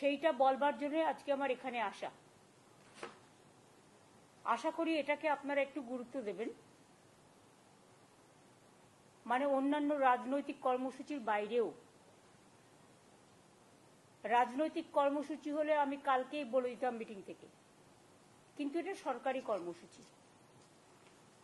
সেইটা বলবার জন্য আজকে আমার এখানে আসা। আশা করি এটাকে আপনারা একটু গুরুত্ব দেবেন। মানে অন্যান্য রাজনৈতিক কর্মসূচির বাইরেও, রাজনৈতিক কর্মসূচি হলে আমি কালকেই বলে দিতাম মিটিং থেকে, কিন্তু এটা সরকারি কর্মসূচি।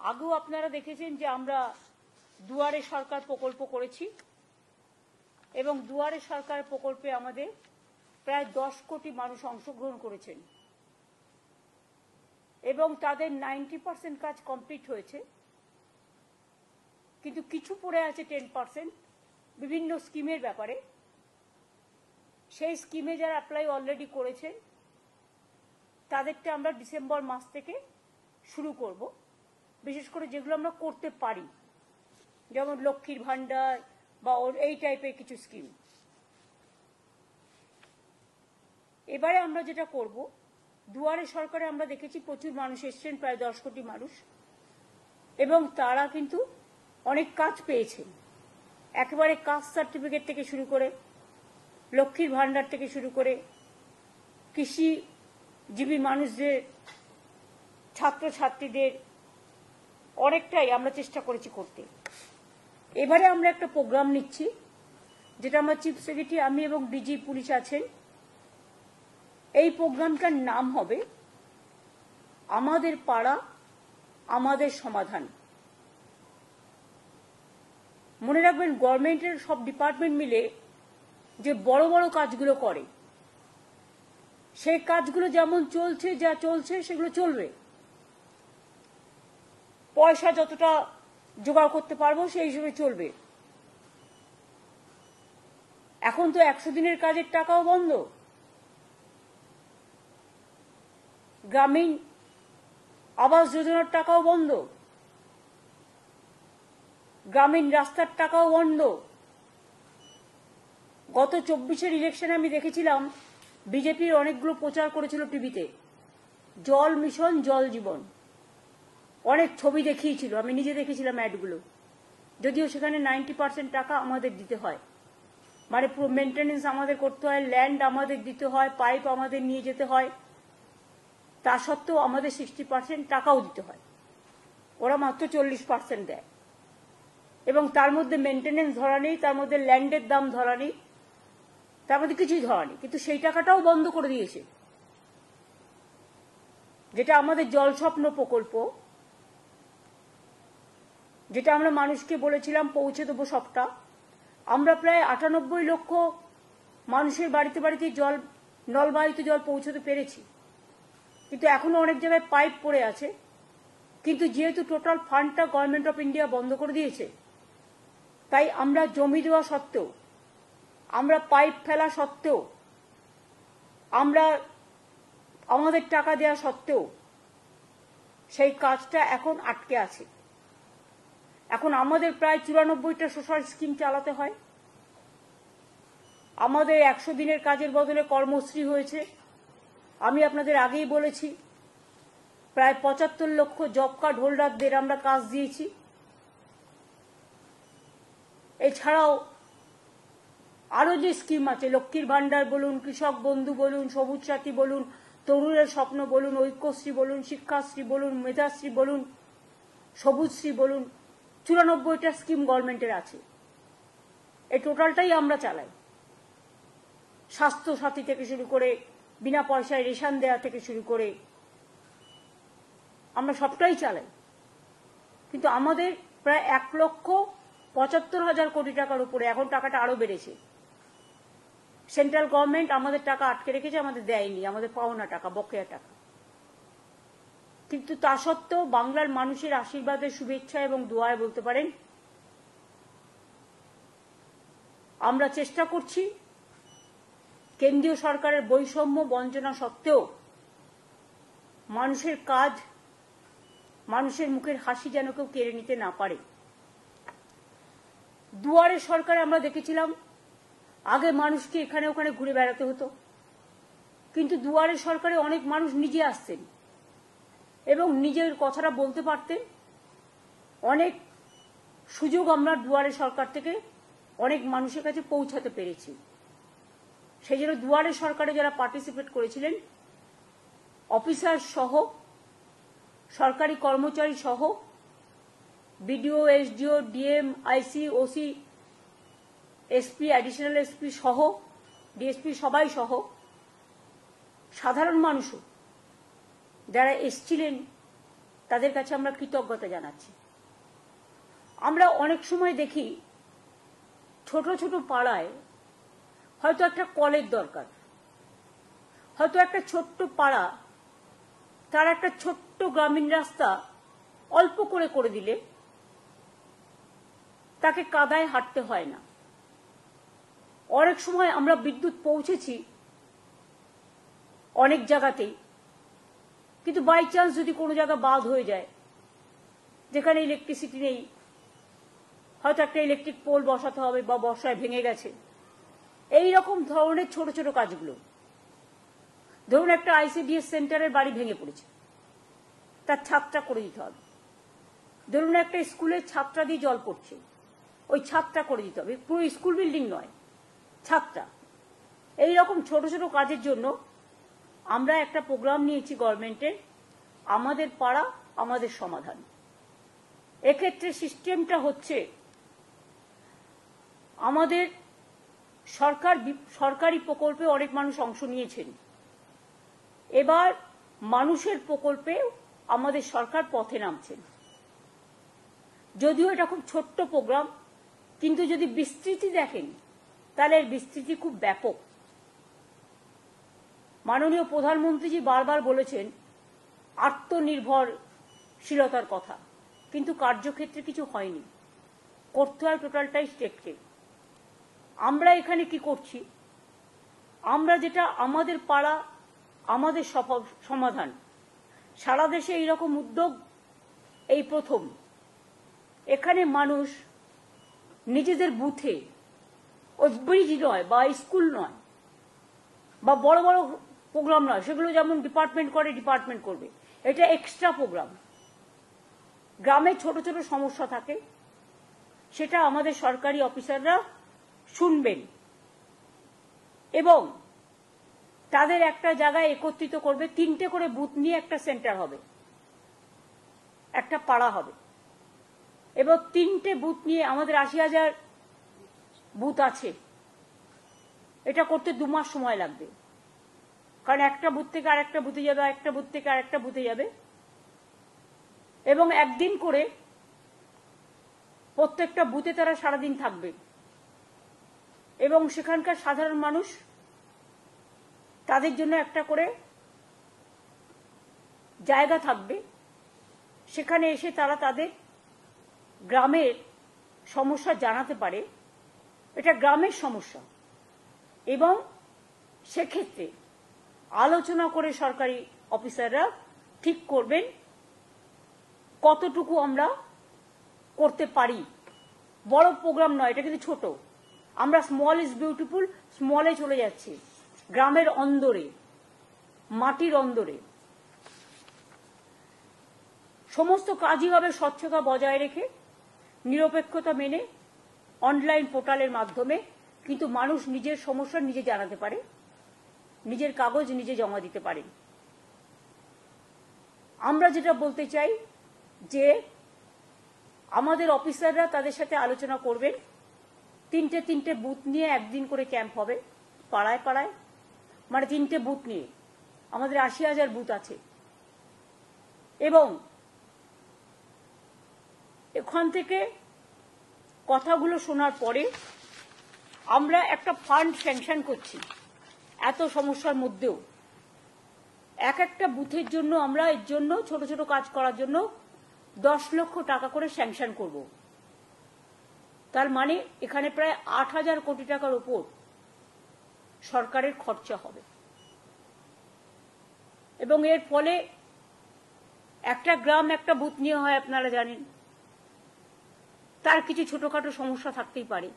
আগেও আপনারা দেখেছেন যে আমরা দুয়ারে সরকার প্রকল্প করেছি এবং দুয়ারে সরকার প্রকল্পে আমাদের প্রায় 10 কোটি মানুষ অংশগ্রহণ করেছেন এবং তাদের 90% কাজ কমপ্লিট হয়েছে, কিন্তু কিছু পড়ে আছে 10% বিভিন্ন স্কিমের ব্যাপারে। সেই স্কিমে যারা অ্যাপ্লাই অলরেডি করেছেন তাদেরটা আমরা ডিসেম্বর মাস থেকে শুরু করব, বিশেষ করে যেগুলো আমরা করতে পারি, যেমন লক্ষ্মীর ভান্ডার বা এই টাইপের কিছু স্কিম। এবারে আমরা যেটা করব, দুয়ারে সরকারে আমরা দেখেছি প্রচুর মানুষ এসছেন, প্রায় 10 কোটি মানুষ, এবং তারা কিন্তু অনেক কাজ পেয়েছেন। একেবারে কাস্ট সার্টিফিকেট থেকে শুরু করে, লক্ষ্মীর ভান্ডার থেকে শুরু করে, কৃষিজীবী মানুষদের, ছাত্রছাত্রীদের অনেকটাই আমরা চেষ্টা করেছি করতে। এবারে আমরা একটা প্রোগ্রাম নিচ্ছি, যেটা আমরা চিফ সেক্রেটারি, আমি এবং ডিজি পুলিশ আছেন। এই প্রোগ্রামটার নাম হবে আমাদের পাড়া আমাদের সমাধান। মনে রাখবেন, গভর্নমেন্টের সব ডিপার্টমেন্ট মিলে যে বড় বড় কাজগুলো করে, সেই কাজগুলো যেমন চলছে, যা চলছে সেগুলো চলবে। পয়সা যতটা জোগাড় করতে পারবো সেই হিসেবে চলবে। এখন তো 100 দিনের কাজের টাকাও বন্ধ, গ্রামীণ আবাস যোজনার টাকাও বন্ধ, গ্রামীণ রাস্তার টাকাও বন্ধ। গত 24-এর ইলেকশনে আমি দেখেছিলাম বিজেপির অনেকগুলো প্রচার করেছিল টিভিতে, জল মিশন, জল জীবন, অনেক ছবি দেখিয়েছিল, আমি নিজে দেখেছিলাম অ্যাডগুলো। যদিও সেখানে 90% টাকা আমাদের দিতে হয়, মানে পুরো মেনটেনেন্স আমাদের করতে হয়, ল্যান্ড আমাদের দিতে হয়, পাইপ আমাদের নিয়ে যেতে হয়, তা সত্ত্বেও আমাদের 60% টাকাও দিতে হয়, ওরা মাত্র 40% দেয়। এবং তার মধ্যে মেনটেনেন্স ধরা নেই, তার মধ্যে ল্যান্ডের দাম ধরা নেই, তার মধ্যে কিছুই ধরা নেই। কিন্তু সেই টাকাটাও বন্ধ করে দিয়েছে। যেটা আমাদের জল স্বপ্ন প্রকল্প, যেটা আমরা মানুষকে বলেছিলাম পৌঁছে দেবো সবটা, আমরা প্রায় 98 লক্ষ মানুষের বাড়িতে বাড়িতে জল, নলবাহিত জল পৌঁছতে পেরেছি। কিন্তু এখনো অনেক জায়গায় পাইপ পড়ে আছে। কিন্তু যেহেতু টোটাল ফান্ডটা গভর্নমেন্ট অফ ইন্ডিয়া বন্ধ করে দিয়েছে, তাই আমরা জমি দেওয়া সত্ত্বেও, আমরা পাইপ ফেলা সত্ত্বেও, আমরা আমাদের টাকা দেওয়া সত্ত্বেও সেই কাজটা এখন আটকে আছে। এখন আমাদের প্রায় 94টা সোশ্যাল স্কিম চালাতে হয়। আমাদের 100 দিনের কাজের বদলে কর্মশ্রী হয়েছে। আমি আপনাদের আগেই বলেছি, প্রায় 75 লক্ষ জব কার্ড হোল্ডারদের আমরা কাজ দিয়েছি। এছাড়াও আরো যে স্কিম আছে, লক্ষ্মীর ভান্ডার বলুন, কৃষক বন্ধু বলুন, সবুজ সাথী বলুন, তরুণের স্বপ্ন বলুন, ঐক্যশ্রী বলুন, শিক্ষাশ্রী বলুন, মেধাশ্রী বলুন, সবুজশ্রী বলুন, 94টা স্কিম গভর্নমেন্টের আছে। এই টোটালটাই আমরা চালাই। স্বাস্থ্য সাথী থেকে শুরু করে, বিনা পয়সায় রেশন দেওয়া থেকে শুরু করে, আমরা সবটাই চালাই। কিন্তু আমাদের প্রায় 1,75,000 কোটি টাকার উপরে, এখন টাকাটা আরো বেড়েছে। সেন্ট্রাল গভর্নমেন্ট আমাদের টাকা আটকে রেখেছে, আমাদের দেয়নি, আমাদের পাওনা টাকা, বকেয়া টাকা। কিন্তু তা সত্ত্বেও বাংলার মানুষের আশীর্বাদের, শুভেচ্ছা এবং দোয়ায় বলতে পারেন আমরা চেষ্টা করছি কেন্দ্রীয় সরকারের বৈষম্য বঞ্চনা সত্ত্বেও মানুষের কাজ, মানুষের মুখের হাসি যেন কেউ কেড়ে নিতে না পারে। দুয়ারে সরকারে আমরা দেখেছিলাম আগে মানুষকে এখানে ওখানে ঘুরে বেড়াতে হতো, কিন্তু দুয়ারে সরকারে অনেক মানুষ নিজে আসতেন এবং নিজের কথাটা বলতে পারতেন। অনেক সুযোগ আমরা দুয়ারে সরকার থেকে অনেক মানুষের কাছে পৌঁছাতে পেরেছি। সেই জন্য দুয়ারে সরকারে যারা পার্টিসিপেট করেছিলেন, অফিসার সহ, সরকারি কর্মচারী সহ, বিডিও, এসডিও, ডিএম, আইসি, ওসি, এসপি, অ্যাডিশনাল এসপি সহ, ডিএসপি সবাই সহ, সাধারণ মানুষও যারা এসছিলেন, তাদের কাছে আমরা কৃতজ্ঞতা জানাচ্ছি। আমরা অনেক সময় দেখি ছোট ছোট পাড়ায় হয়তো একটা কলের দরকার, হয়তো একটা ছোট্ট পাড়া, তার একটা ছোট্ট গ্রামীণ রাস্তা অল্প করে করে দিলে তাকে কাদায় হাঁটতে হয় না। অনেক সময় আমরা বিদ্যুৎ পৌঁছেছি অনেক জায়গাতেই, কিন্তু বাই চান্স যদি কোনো জায়গা বাদ হয়ে যায়, যেখানে ইলেকট্রিসিটি নেই, হয়তো একটা ইলেকট্রিক পোল বসাতে হবে বা বর্ষায় ভেঙে গেছে, এই রকম ধরনের ছোট ছোট কাজগুলো। ধরুন একটা আইসিডিএস সেন্টারের বাড়ি ভেঙে পড়েছে, তার ছাদটা করে দিতে হবে। ধরুন একটা স্কুলের ছাদটা দিয়ে জল পড়ছে, ওই ছাদটা করে দিতে হবে, পুরো স্কুল বিল্ডিং নয়, ছাদটা। এইরকম ছোট ছোট কাজের জন্য আমরা একটা প্রোগ্রাম নিয়েছি গভর্নমেন্টের, আমাদের পাড়া আমাদের সমাধান। এক্ষেত্রে সিস্টেমটা হচ্ছে, আমাদের সরকারি প্রকল্পে অনেক মানুষ অংশ নিয়েছেন, এবার মানুষের প্রকল্পে আমাদের সরকার পথে নামছেন। যদিও এটা খুব ছোট্ট প্রোগ্রাম, কিন্তু যদি বিস্তৃতি দেখেন তাহলে এর বিস্তৃতি খুব ব্যাপক। মাননীয় প্রধানমন্ত্রীজি বারবার বলেছেন আত্মনির্ভরশীলতার কথা, কিন্তু কার্যক্ষেত্রে কিছু হয়নি, করতে হয় টোটালটাই স্টেটকে। আমরা এখানে কি করছি, আমরা যেটা আমাদের পাড়া আমাদের সমাধান, সারা দেশে এইরকম উদ্যোগ এই প্রথম। এখানে মানুষ নিজেদের বুথে, ওই ব্রিজ নয় বা স্কুল নয় বা বড় বড় প্রোগ্রাম নয়, সেগুলো যেমন ডিপার্টমেন্ট করে ডিপার্টমেন্ট করবে, এটা এক্সট্রা প্রোগ্রাম। গ্রামে ছোট ছোট সমস্যা থাকে, সেটা আমাদের সরকারি অফিসাররা শুনবেন এবং তাদের একটা জায়গায় একত্রিত করবে। 3টে করে বুথ নিয়ে একটা সেন্টার হবে, একটা পাড়া হবে, এবং 3টে বুথ নিয়ে আমাদের 80,000 বুথ আছে। এটা করতে 2 মাস সময় লাগবে, কারণ একটা বুথ থেকে আরেকটা বুথে যাবে, একটা বুথ থেকে আরেকটা বুথে যাবে, এবং একদিন করে প্রত্যেকটা বুথে তারা সারাদিন থাকবে এবং সেখানকার সাধারণ মানুষ তাদের জন্য একটা করে জায়গা থাকবে, সেখানে এসে তারা তাদের গ্রামের সমস্যা জানাতে পারে। এটা গ্রামের সমস্যা, এবং সেক্ষেত্রে আলোচনা করে সরকারি অফিসাররা ঠিক করবেন কতটুকু আমরা করতে পারি। বড় প্রোগ্রাম নয়, এটা কিন্তু ছোট। আমরা স্মল ইজ বিউটিফুল, স্মলে চলে যাচ্ছি, গ্রামের অন্দরে, মাটির অন্দরে। সমস্ত কাজই হবে স্বচ্ছতা বজায় রেখে, নিরপেক্ষতা মেনে, অনলাইন পোর্টালের মাধ্যমে, কিন্তু মানুষ নিজের সমস্যা নিজে জানাতে পারে, নিজের কাগজ নিজে জমা দিতে পারে। আমরা যেটা বলতে চাই যে আমাদের অফিসাররা তাদের সাথে আলোচনা করবেন, 3টে বুথ নিয়ে একদিন করে ক্যাম্প হবে পাড়ায় পাড়ায়, মানে 3টে বুথ নিয়ে আমাদের 80,000 বুথ আছে। এবং এখান থেকে কথাগুলো শোনার পরে আমরা একটা ফান্ড স্যাংশন করছি। এত সমস্যার মধ্যেও একটা বুথের জন্য আমরা এর জন্য ছোট ছোট কাজ করার জন্য 10 লক্ষ টাকা করে স্যাংশন করব। তার মানে এখানে প্রায় 8,000 কোটি টাকার উপর সরকারের খরচা হবে, এবং এর ফলে একটা গ্রাম একটা বুথ নিয়ে হয়, আপনারা জানেন, তার কিছু ছোটখাটো সমস্যা থাকতেই পারে,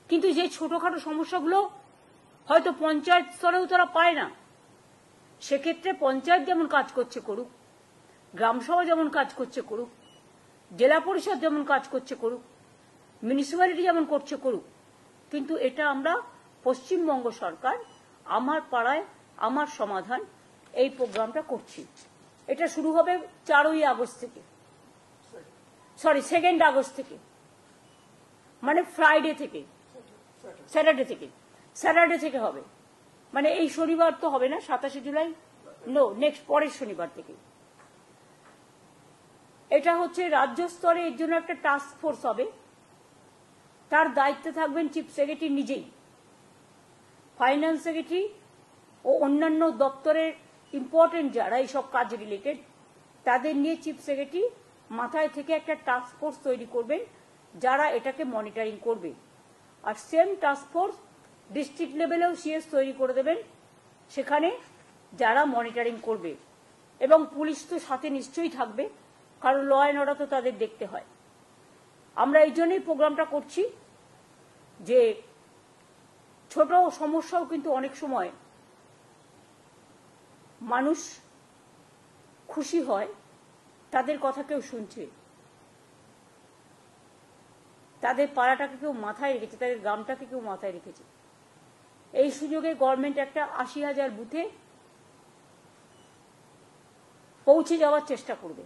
কিন্তু যে ছোটখাটো সমস্যাগুলো হয়তো পঞ্চায়েত স্তরেও তারা পায় না, সেক্ষেত্রে পঞ্চায়েত যেমন কাজ করছে করুক, গ্রামসভা যেমন কাজ করছে করুক, জেলা পরিষদ যেমন কাজ করছে করুক, মিউনিসিপ্যালিটি যেমন করছে করুক, কিন্তু এটা আমরা পশ্চিমবঙ্গ সরকার আমার পাড়ায় আমার সমাধান এই প্রোগ্রামটা করছি। এটা শুরু হবে 4ই আগস্ট থেকে, সরি 2 আগস্ট থেকে, মানে ফ্রাইডে থেকে, স্যাটারডে থেকে হবে। মানে এই শনিবার তো হবে না, 27 জুলাই, নো, নেক্সট পরের শনিবার থেকে। এটা হচ্ছে রাজ্য স্তরে এর জন্য একটা টাস্ক ফোর্স হবে, তার দায়িত্বে থাকবেন চিফ সেক্রেটারি নিজেই, ফাইন্যান্স সেক্রেটারি ও অন্যান্য দপ্তরের ইম্পর্টেন্ট যারা এইসব কাজ রিলেটেড তাদের নিয়ে চিফ সেক্রেটারি মাথায় থেকে একটা টাস্ক ফোর্স তৈরি করবেন যারা এটাকে মনিটরিং করবে। আর সেম টাস্ক ফোর্স ডিস্ট্রিক্ট লেভেলেও সিএস তৈরি করে দেবেন, সেখানে যারা মনিটরিং করবে, এবং পুলিশ তো সাথে নিশ্চয়ই থাকবে, কারণ ল অ্যান্ড অর্ডার তো তাদের দেখতে হয়। আমরা এই জন্যই প্রোগ্রামটা করছি যে ছোট সমস্যাও কিন্তু অনেক সময় মানুষ খুশি হয়, তাদের কথা কেউ শুনছে, তাদের পাড়াটাকে কেউ মাথায় রেখেছে, তাদের গ্রামটাকে কেউ মাথায় রেখেছে। এই সুযোগে গভর্নমেন্ট একটা 80,000 বুথে পৌঁছে যাওয়ার চেষ্টা করবে।